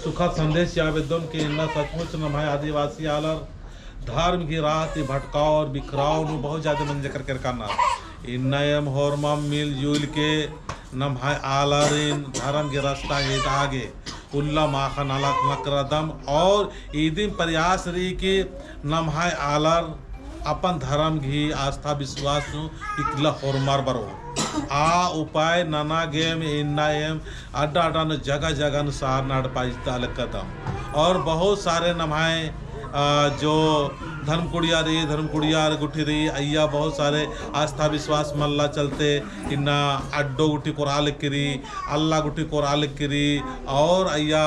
सुखद संदेश आवेदन के इन्ना सचमुच नमाय आदिवासी आलर धर्म की राह ती भटकाव और बिखराव नु बहुत ज्यादा मन जकर कर करना इन्ना एम होरमम मिलजुल के नमाय आलर इन धर्म के रास्ता है आगे उल्ला माखा नाला नकरदम और ईदिन प्रयास रही कि नमाय आलर अपन धर्म घी आस्था विश्वास इकला होरमार बरो आ उपाय नाना गेम इन्ना एम अड्डा अड्डा न जगह जगह अनुसार नाड़ पाइस्ता कदम और बहुत सारे नमाए जो धर्म कुड़िया गुठी रही अय्या बहुत सारे आस्था विश्वास मल्ला चलते इन्ना अड्डो गुठी कोराल करी अल्लाह गुठी कोराल करी और अय्या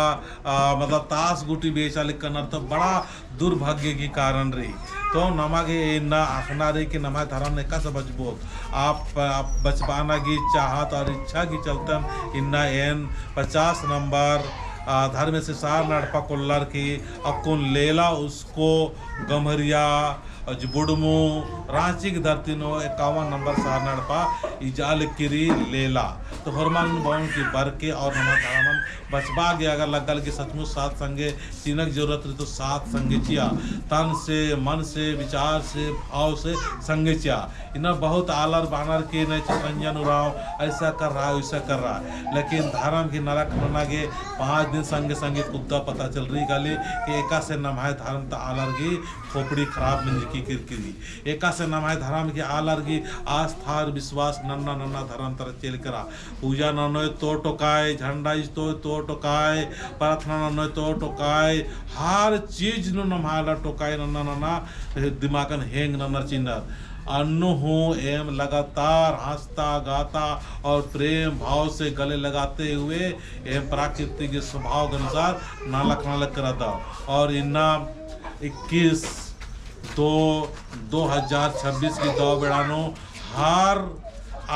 मतलब ताश गुठी बेचा लिख करना तो बड़ा दुर्भाग्य की कारण रही तो नमागे इन्ना आखना रही कि नमा धर्म ने कैसे बचबो आप बचपाना की चाहत और इच्छा की चलतन इन्ना एन 50 नंबर धर्म से सार नड़पा कोल्लर की अकुन लेला उसको गमरिया बुड़मू रांची की धरती नो 51 नंबर सार नड़पा इजाल किरी लेला तो हरमान बाउन की बर के और नमा धर्मन बचपा गया अगर लगल के सचमुच साथ संगे चीनक जरूरत रही तो साथ संगे चिया तन से मन से विचार से भाव से संगे चिया इन्हें बहुत आलर बानर के न चित्रंजन उड़ाव ऐसा कर रहा है वैसा कर रहा है लेकिन धर्म की नरक नना के 5 दिन संगे संगे खुदा पता चल रही गाली कि एका से नमाय धर्म त आलर की खोपड़ी खराब मंज की किरकिरी एका से नमाय धर्म की आलर की आस्था और विश्वास नन्ना नन्ना धर्म तरह चल करा पूजा ननो तो टोकाय झंडा तो टोकाय प्रार्थना ननो तो टोकाय हर चीज नु नमाला टोकाय नन्ना नन्ना दिमागन हेंग नन्ना चिन्नर अन्नु हूँ एम लगातार हंसता गाता और प्रेम भाव से गले लगाते हुए एम प्राकृतिक स्वभाव के अनुसार नालक कराता और इन्ना 21/2/2026 की दो बेड़ानो हर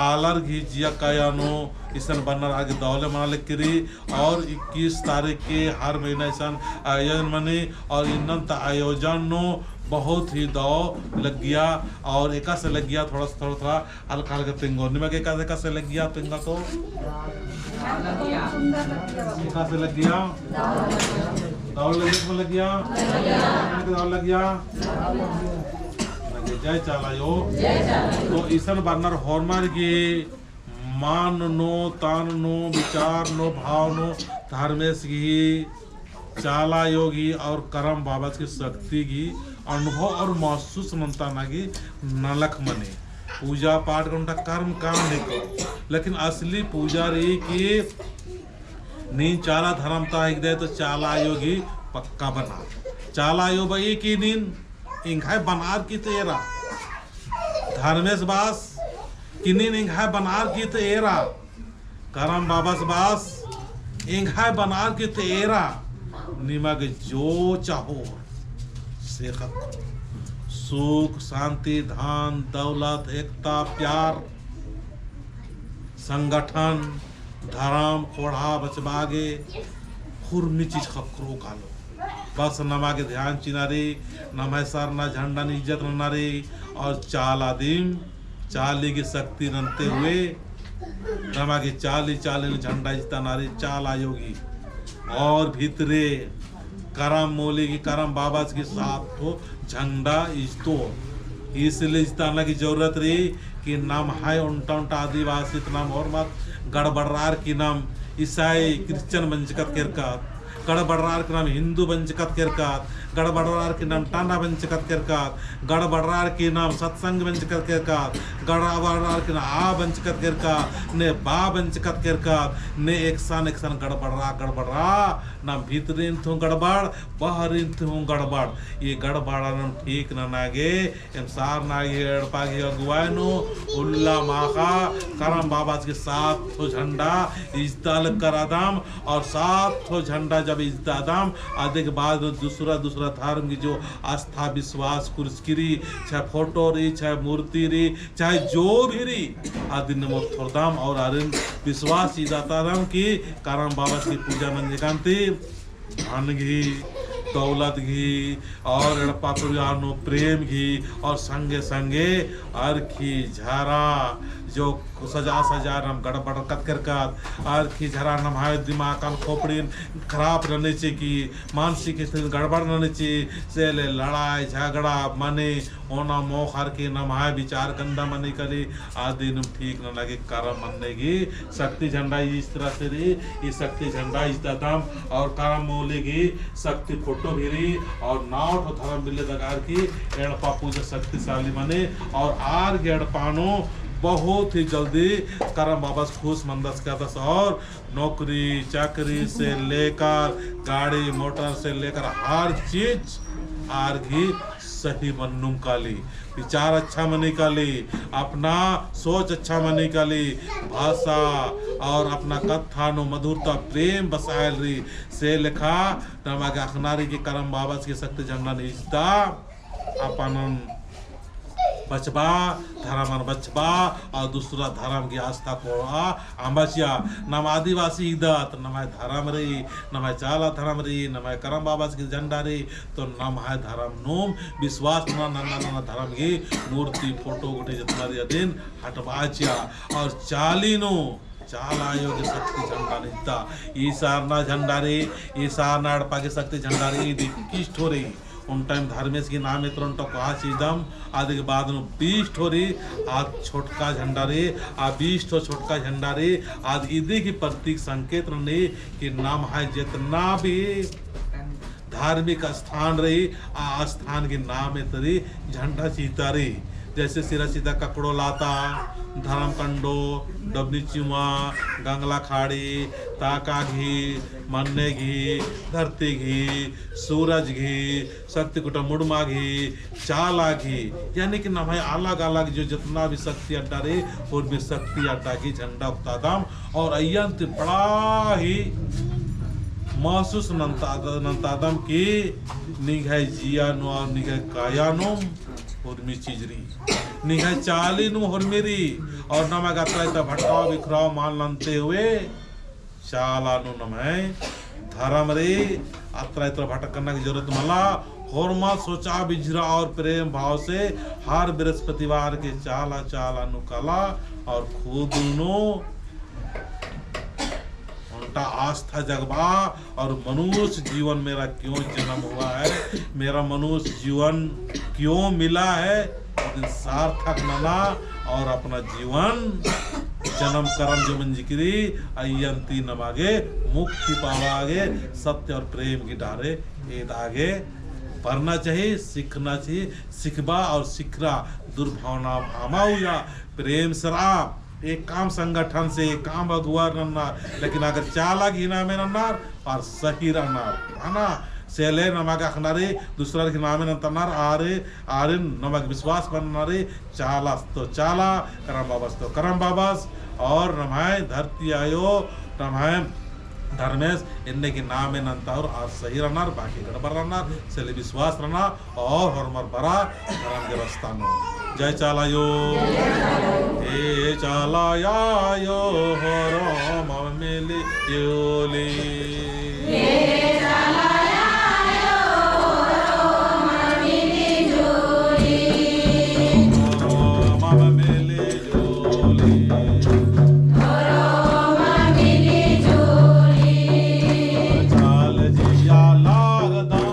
आलर घी जिया कयानो इसन बनर आगे दौले मना करी और 21 तारीख के हर महीना इसन आयोजन मनी और इन्नत आयोजन नो बहुत ही दौ लग गया और एका से लग गया थोड़ा हल्का हल्का पिंगो निमक एका से लग गया पिंगा तो एका से लग गया दौड़ लग गया दौड़ लग गया जय चाला यो तो ईसन बर्नर हॉर्मर की मान नो तान नो विचार नो भाव नो धर्मेश की चाला योगी और करम बाबत की शक्ति की अनुभव और महसूस मनता ना की नलक मने पूजा पाठ का कर्म काम नहीं करो लेकिन असली पूजा रही कि नींद चाला धर्मता एक दे तो चाला योगी पक्का बना चाला यो भाई की नींद इंघाय बनार की तेरा धर्मेश बास किन्नी इंघाय बनार की तेरा करम बाबस बास इंघाय बनार की तेरा निमग जो चाहो से सुख शांति धन दौलत एकता प्यार संगठन धर्म कोढ़ा बचबागे खुरनी चीज खकरो कालो बस नमा के ध्यान चिनारी नमा सर ना झंडा न इज्जत नारी और चाल आदिम चाली की शक्ति रनते हुए नमा के चाली झंडा इज्जत नारी चाल आयोगी और भीतरे करम मोली की करम बाबा के साथ तो झंडा इज्जतो इसलिए इज्जताना की जरूरत रही कि नाम है उनटा आदिवासी नाम और मत गड़बड़ार की नाम ईसाई क्रिश्चियन बंचकत केरका गड़बड़ार के नाम हिंदू बंचकत केरकात गड़बड़ार के नाम टांडा बंचकत केरकात गड़बड़ार के नाम सत्संग बंचकत केरकात गड़बड़ार के नाम आ बंचकत केरकात ने बा बंचकत केरकात ने एक सान गड़बड़ा ना भीतरीन थू गड़बड़ बाहरीन थू गड़बड़ ये गड़बड़ा ठीक ना नागे एम सार नागे एड़पागे अगुवानो उल्ला माखा करम बाबा के साथ थो झंडा इज्जताल करादाम और साथ थो झंडा जब इज्जतादाम आधे के बाद दूसरा धर्म की जो आस्था विश्वास कुर्सकिरी चाहे फोटो रही चाहे मूर्ति रही चाहे जो भी रही आदि नमो थोरदाम और आरिन विश्वास इजातादाम की करम बाबा की पूजा मंजकांति धान घी दौलत घी और एड़पा पुरियानो प्रेम घी और संगे संगे अर्खी झरा जो सजा सजा नम गड़बड़ कत अर्खी झरा नमाय दिमाग कान खोपड़ी खराब रहने चे की मानसिक स्थिति गड़बड़ रहने चे से ले लड़ाई झगड़ा मने ओना मोह हर के नमाय विचार गंदा मने करे आदि नुम ठीक न लगे करम मनने की शक्ति झंडा इस तरह से रे ये शक्ति झंडा इस दाम और करम मोलेगी शक्ति फोटो भी रही और नाव तो धर्म मिले दगार की एड़पा पूजा शक्तिशाली मने और आर के एड़पानो बहुत ही जल्दी करम बाबस खुश मंदस का दस और नौकरी चाकरी से लेकर गाड़ी मोटर से लेकर हर चीज आर घी सही मन्नुम काली विचार अच्छा मनी काली अपना सोच अच्छा मनी काली भाषा और अपना कथानो मधुरता प्रेम बसायल रही से लिखा नमागे अखनारी की करम बाबस की शक्ति झंडा निजता अपन बचबा धर्म बचबा और दूसरा धर्म की आस्था को आंबचिया नम आदिवासी इदत नमाय धर्म रही नमाय चाला धर्म रही नमाय करम बाबा की झंडा रही तो नम है धर्म नोम विश्वास ना नन्ना नन्ना धर्म की मूर्ति फोटो गुटे जितना रिया दिन हटवाचिया और चालीनो चाला योग शक्ति झंडा निता ईसारना झंडा रे ईसारना अड़पा की शक्ति झंडा रे किष्ट हो रही उन टाइम धर्मेश की नाम इतना तो कहा चीजम आदि के बाद में 20 ठोरी आज छोटका झंडा रे आ 20 ठो छोटका झंडा रे आज ईदी की प्रतीक संकेत ने कि नाम है जितना भी धार्मिक स्थान रही आ स्थान के नाम है तरी झंडा चीता रही जैसे सिरा सीधा ककड़ो लाता धर्म कंडो डबनी चुमा गंगला खाड़ी ताका घी मन्ने घी धरती घी सूरज घी शक्ति कुटा मुड़मा घी चाला घी यानी कि ना भाई अलग अलग जो जितना भी शक्ति अड्डा रहे और भी शक्ति अड्डा की झंडा उतादम और अयंत बड़ा ही महसूस नंतादम की निगाह जियानो और निगाह कायानो और मी चीजरी निगाह चालीनु और मेरी और नमक अत्रा भटकाव बिखराव मान लंते हुए चालानु नमय धर्म रे अत्रा इतना भटक करने की जरूरत मला होरमा सोचा बिजरा और प्रेम भाव से हर बृहस्पतिवार के चाला चालानु कला और खुदनो आस्था जगबा और मनुष्य जीवन मेरा क्यों जन्म हुआ है मेरा मनुष्य जीवन क्यों मिला है सार्थक नला और अपना जीवन जन्म कर्म जो मंजिकरी अयंती नमागे मुक्ति पावागे सत्य और प्रेम की डारे एद आगे पढ़ना चाहिए सीखना चाहिए सिखबा और सिखरा दुर्भावना भामाउया प्रेम शराब एक काम संगठन से एक काम अगुआ नन्नार लेकिन अगर चाला घिना में नन्नार और सही रहनार है ना सेले नमक अखनारे दूसरा के नामे नंतनार आरे आरे नमक विश्वास बननारे चाला तो चाला करम बाबस तो करम बाबस और नमाय धरती आयो नमाय धर्मेश इन्ने की नाम है नंतार और सही रहनार बाकी गड़बड़ रहनार सेले विश्वास रहना और हरमर बरा धर्म के रास्ता नो जय चालायो ए चालाया यो हरो ममेले योले ए चालाया यो हरो ममेले जोले ममेले जोले चाल जिया लागदा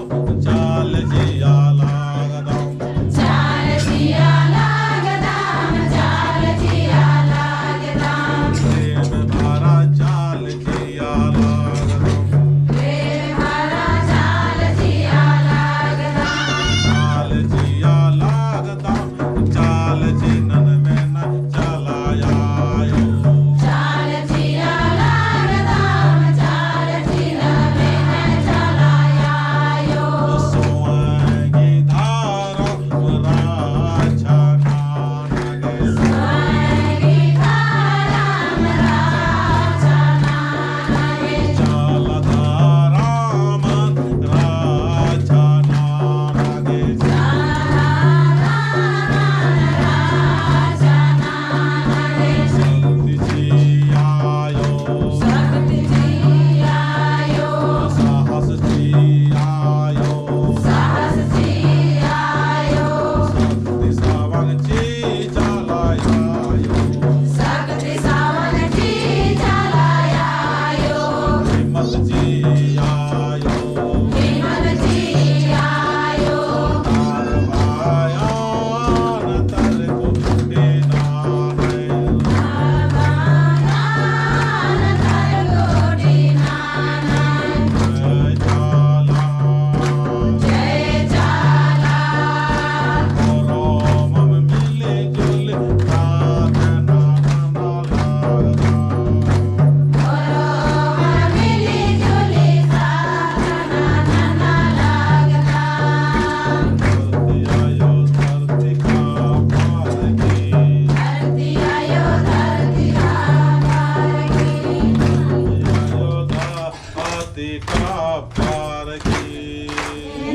पार की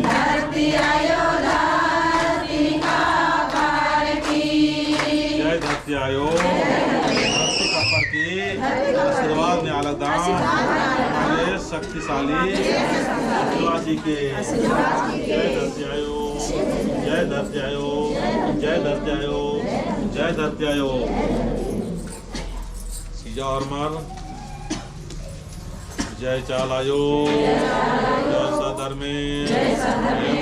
धरती आयो धरती का पार की जय धरती आयो धरती का पार की आशीर्वाद ने आला दान हमारे शक्तिशाली शिवाजी के जय धरती आयो जय धरती आयो जय धरती आयो जय धरती आयो सीजा और मर जय चालायो जय सधर्मे जय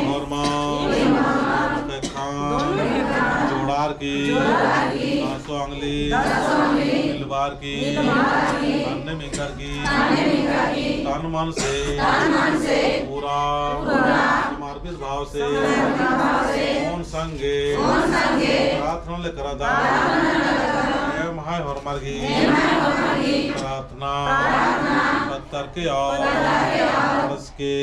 हरमान खान जोड़ार की आंसू अंगली मिलबार की अन्य मिकर की तन मन से पूरा समर्पित भाव से कौन संगे प्रार्थना लेकर महाय हरमार की प्रार्थना पत्थर के और उसके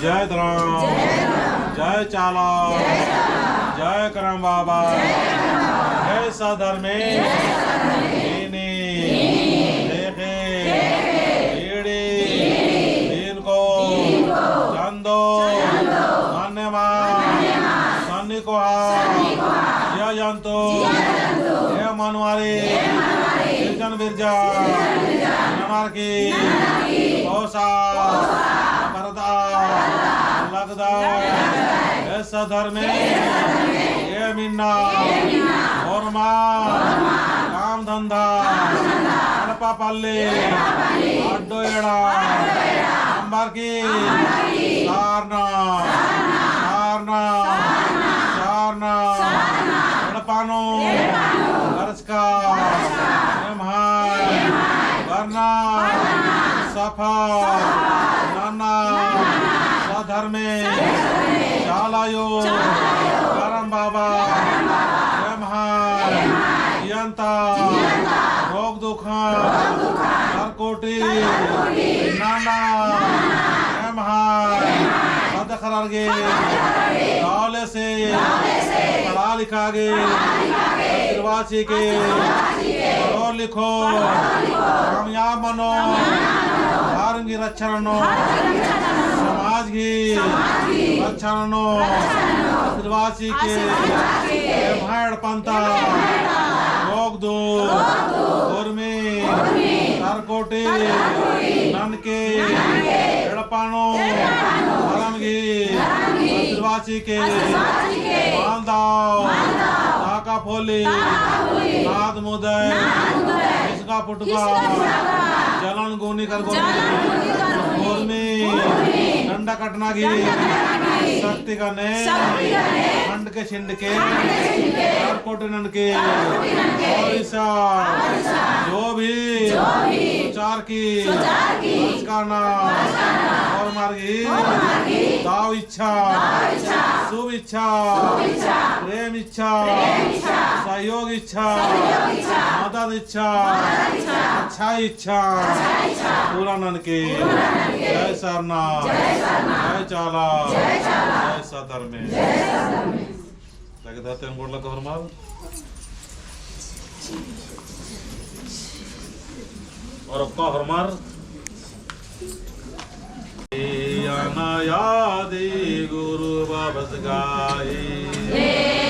जय धर्म जय चाला जय करम बाबा जय सधर्मे देखे ईड़ी दीन को चंदो मान्यमा सन्नी को यह जंतु यह मनवारी निर्जन बिरजा नमार की औसा परदा लगदा ऐसा धर्म ये मिन्ना और काम धंधा अल्पा पल्ले अड्डो एड़ा अंबार की सारना सारना सारना अल्पानो गर्जका एमहाय वरना सफा नाना धर्मे चालायो करम बाबा जियंता रोग दुखा करकोटी नाना मद खरागे दौले से पढ़ा लिखा गे निर्वाची के पढ़ो लिखो कामयाब बनो धर्म की रक्षा रनो समाज की रक्षा रनो निर्वाची के भाड़ पंता रोग दो गोरमे करकोटे ननके एड़पानो धर्मगी निर्वाची के मालदाव ताका फोली नाद मुदय इसका पुटका जलन गोनी कर गोरमे डंडा कटना की शक्ति का ने खंड के छिंड के कोटे नन के और ईसा जो भी सुचार की करना और मार्गी दाव इच्छा शुभ इच्छा प्रेम इच्छा सहयोग इच्छा मदद इच्छा अच्छा इच्छा पूरा नन के जय सरना जय चाला जय सधर्म लगे धरते हैं बोल लगा हरमाल और अब का हरमार यादी गुरु बाबस गाई